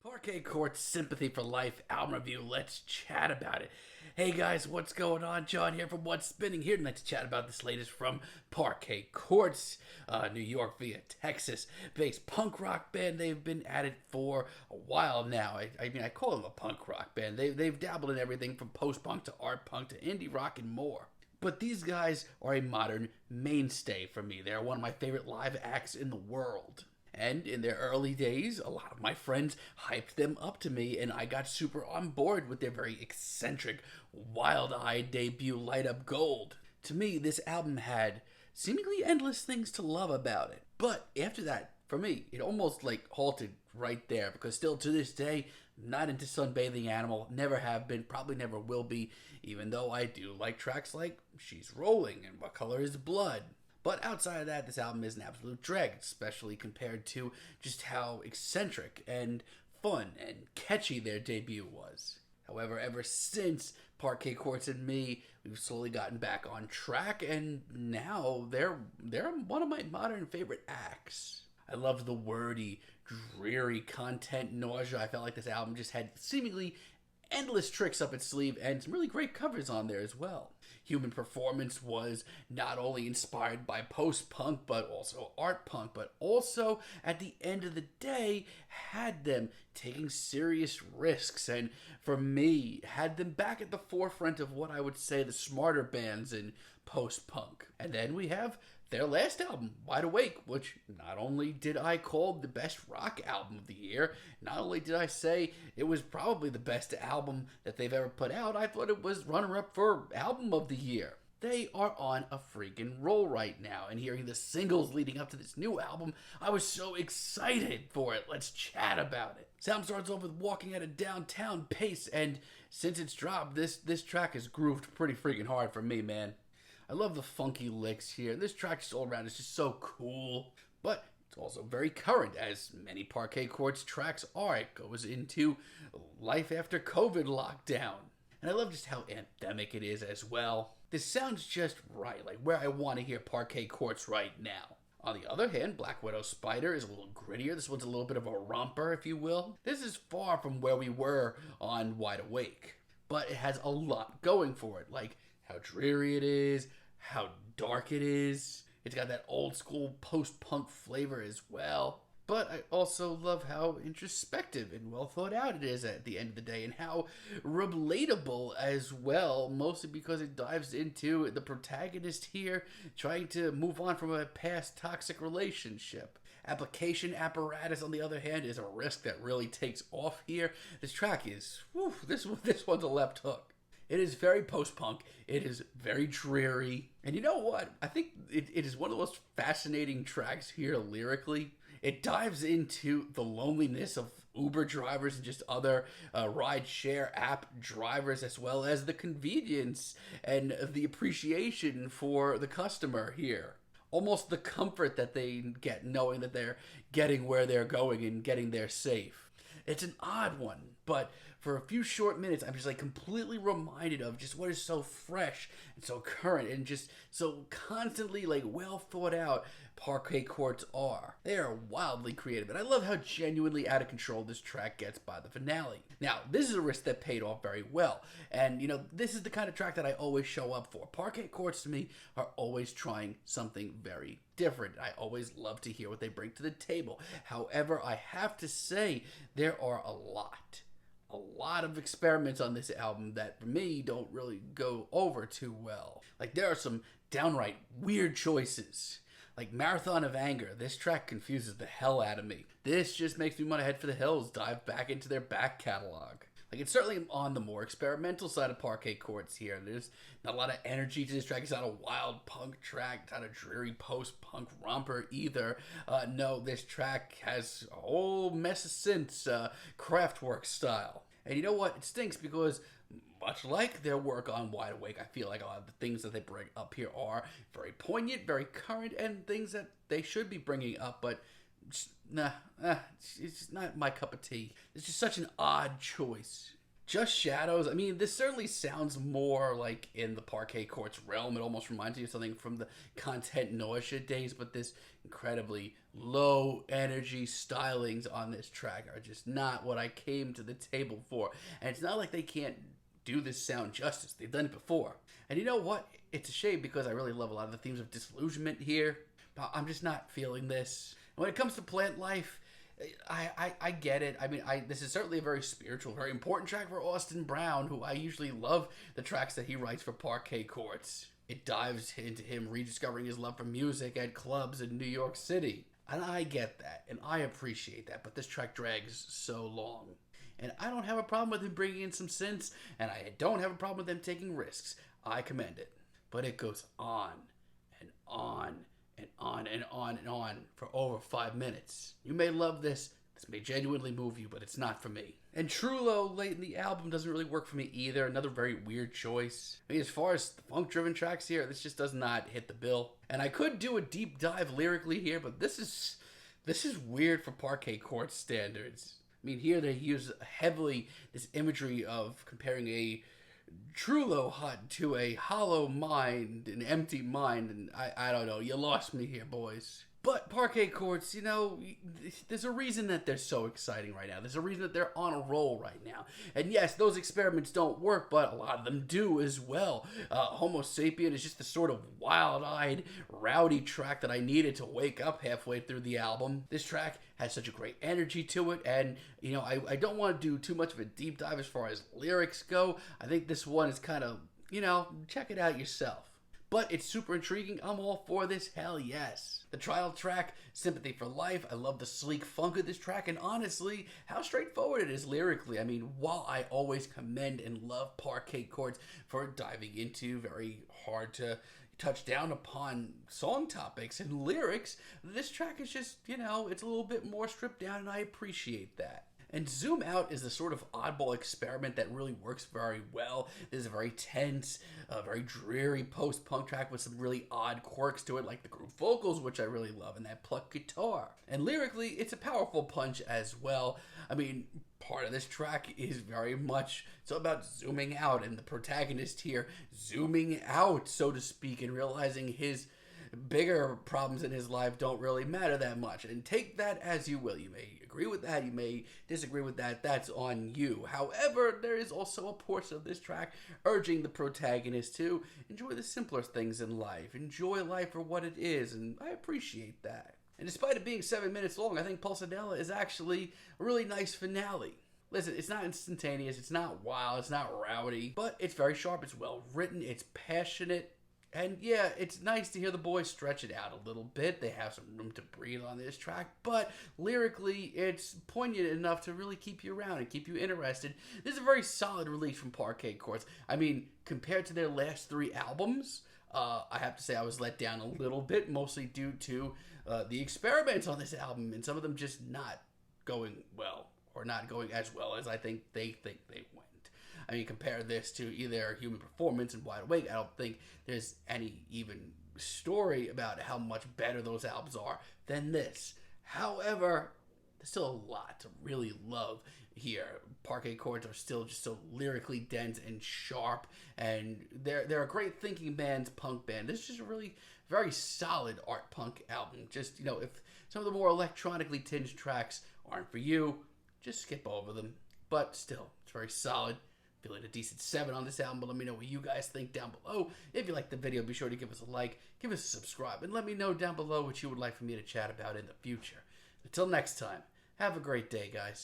Parquet Court's Sympathy for Life album review. Let's chat about it. Hey guys, what's going on? John here from What's Spinning here tonight to chat about this latest from Parquet Courts, New York via Texas-based punk rock band. They've been at it for a while now. I call them a punk rock band. They've dabbled in everything from post-punk to art punk to indie rock and more. But these guys are a modern mainstay for me. They're one of my favorite live acts in the world. And in their early days, a lot of my friends hyped them up to me, and I got super on board with their very eccentric, wild-eyed debut, Light Up Gold. To me, this album had seemingly endless things to love about it. But after that, for me, it almost halted right there, because still to this day, not into Sunbathing Animal, never have been, probably never will be, even though I do like tracks like She's Rolling and What Color Is Blood. But outside of that, this album is an absolute drag, especially compared to just how eccentric and fun and catchy their debut was. However, ever since Parquet Courts and me, we've slowly gotten back on track, and now they're one of my modern favorite acts. I love the wordy, dreary content nausea. I felt like this album just had seemingly endless tricks up its sleeve and some really great covers on there as well. Human Performance was not only inspired by post-punk but also art punk, but also at the end of the day had them taking serious risks, and for me had them back at the forefront of what I would say the smarter bands in post-punk. And then we have their last album, Wide Awake, which not only did I call the best rock album of the year, not only did I say it was probably the best album that they've ever put out, I thought it was runner-up for album of the year. They are on a freaking roll right now, and hearing the singles leading up to this new album, I was so excited for it. Let's chat about it. Sound starts off with Walking at a Downtown Pace, and since it's dropped, this track has grooved pretty freaking hard for me, man. I love the funky licks here. This track just all around is just so cool. But it's also very current, as many Parquet Courts tracks are. It goes into life after COVID lockdown. And I love just how anthemic it is as well. This sounds just right, like where I want to hear Parquet Courts right now. On the other hand, Black Widow Spider is a little grittier. This one's a little bit of a romper, if you will. This is far from where we were on Wide Awake. But it has a lot going for it, like how dreary it is, how dark it is. It's got that old school post-punk flavor as well. But I also love how introspective and well thought out it is at the end of the day, and how relatable as well, mostly because it dives into the protagonist here trying to move on from a past toxic relationship. Application Apparatus, on the other hand, is a risk that really takes off here. This track is, this one's a left hook. It is very post-punk, it is very dreary, and you know what? I think it is one of the most fascinating tracks here lyrically. It dives into the loneliness of Uber drivers and just other ride-share app drivers, as well as the convenience and the appreciation for the customer here. Almost the comfort that they get knowing that they're getting where they're going and getting there safe. It's an odd one, but for a few short minutes, I'm just completely reminded of just what is so fresh and so current and just so constantly well thought out Parquet Courts are. They are wildly creative, and I love how genuinely out of control this track gets by the finale. Now, this is a risk that paid off very well, and this is the kind of track that I always show up for. Parquet Courts to me are always trying something very different. I always love to hear what they bring to the table. However, I have to say there are a lot of experiments on this album that for me don't really go over too well. There are some downright weird choices. Like Marathon of Anger, this track confuses the hell out of me. This just makes me want to head for the hills, dive back into their back catalog. It's certainly on the more experimental side of Parquet Courts here. There's not a lot of energy to this track. It's not a wild punk track. It's not a dreary post-punk romper either. No, this track has a whole mess of synths, Kraftwerk style. And you know what? It stinks because much like their work on Wide Awake, I feel like a lot of the things that they bring up here are very poignant, very current, and things that they should be bringing up, but it's just not my cup of tea. It's just such an odd choice. Just Shadows. I mean, this certainly sounds more like in the Parquet Court's realm. It almost reminds me of something from the Content Nausea days, but this incredibly low energy stylings on this track are just not what I came to the table for. And it's not like they can't do this sound justice. They've done it before. And you know what? It's a shame because I really love a lot of the themes of disillusionment here, but I'm just not feeling this. When it comes to plant life, I get it. I mean, this is certainly a very spiritual, very important track for Austin Brown, who I usually love the tracks that he writes for Parquet Courts. It dives into him rediscovering his love for music at clubs in New York City. And I get that, and I appreciate that, but this track drags so long. And I don't have a problem with him bringing in some synths, and I don't have a problem with them taking risks. I commend it. But it goes on and on and on and on and on for over 5 minutes. You may love this. This may genuinely move you, but it's not for me. And Trullo late in the album doesn't really work for me either. Another very weird choice. I mean, as far as the funk-driven tracks here, this just does not hit the bill. And I could do a deep dive lyrically here, but this is weird for Parquet Court standards. I mean, here they use heavily this imagery of comparing a Trullo hut to a hollow mind, an empty mind, and I don't know, you lost me here, boys. But Parquet Courts, you know, there's a reason that they're so exciting right now. There's a reason that they're on a roll right now. And yes, those experiments don't work, but a lot of them do as well. Homo Sapien is just the sort of wild-eyed, rowdy track that I needed to wake up halfway through the album. This track has such a great energy to it, and, you know, I don't want to do too much of a deep dive as far as lyrics go. I think this one is kind of, you know, check it out yourself. But it's super intriguing. I'm all for this. Hell yes. The trial track, Sympathy for Life. I love the sleek funk of this track, and honestly, how straightforward it is lyrically. I mean, while I always commend and love Parquet Courts for diving into very hard to touch down upon song topics and lyrics, this track is just, you know, it's a little bit more stripped down, and I appreciate that. And Zoom Out is the sort of oddball experiment that really works very well. There's a very tense, very dreary post-punk track with some really odd quirks to it, like the group vocals, which I really love, and that plucked guitar. And lyrically, it's a powerful punch as well. I mean, part of this track is very much so about zooming out, and the protagonist here zooming out, so to speak, and realizing his bigger problems in his life don't really matter that much. And take that as you will. You may agree with that, you may disagree with that, that's on you. However, there is also a portion of this track urging the protagonist to enjoy the simpler things in life, enjoy life for what it is, and I appreciate that. And despite it being 7 minutes long, I think Pulcinella is actually a really nice finale. Listen, it's not instantaneous, it's not wild, it's not rowdy, but it's very sharp, it's well written, it's passionate. And yeah, it's nice to hear the boys stretch it out a little bit. They have some room to breathe on this track, but lyrically, it's poignant enough to really keep you around and keep you interested. This is a very solid release from Parquet Courts. I mean, compared to their last 3 albums, I have to say I was let down a little bit, mostly due to the experiments on this album, and some of them just not going well, or not going as well as I think they went. I mean, compare this to either Human Performance and Wide Awake. I don't think there's any even story about how much better those albums are than this. However, there's still a lot to really love here. Parquet Courts are still just so lyrically dense and sharp, and they're a great thinking band's punk band. This is just a really very solid art punk album. Just, you know, if some of the more electronically tinged tracks aren't for you, just skip over them. But still, it's very solid. Feeling a decent 7 on this album, but let me know what you guys think down below. If you liked the video, be sure to give us a like, give us a subscribe, and let me know down below what you would like for me to chat about in the future. Until next time, have a great day, guys.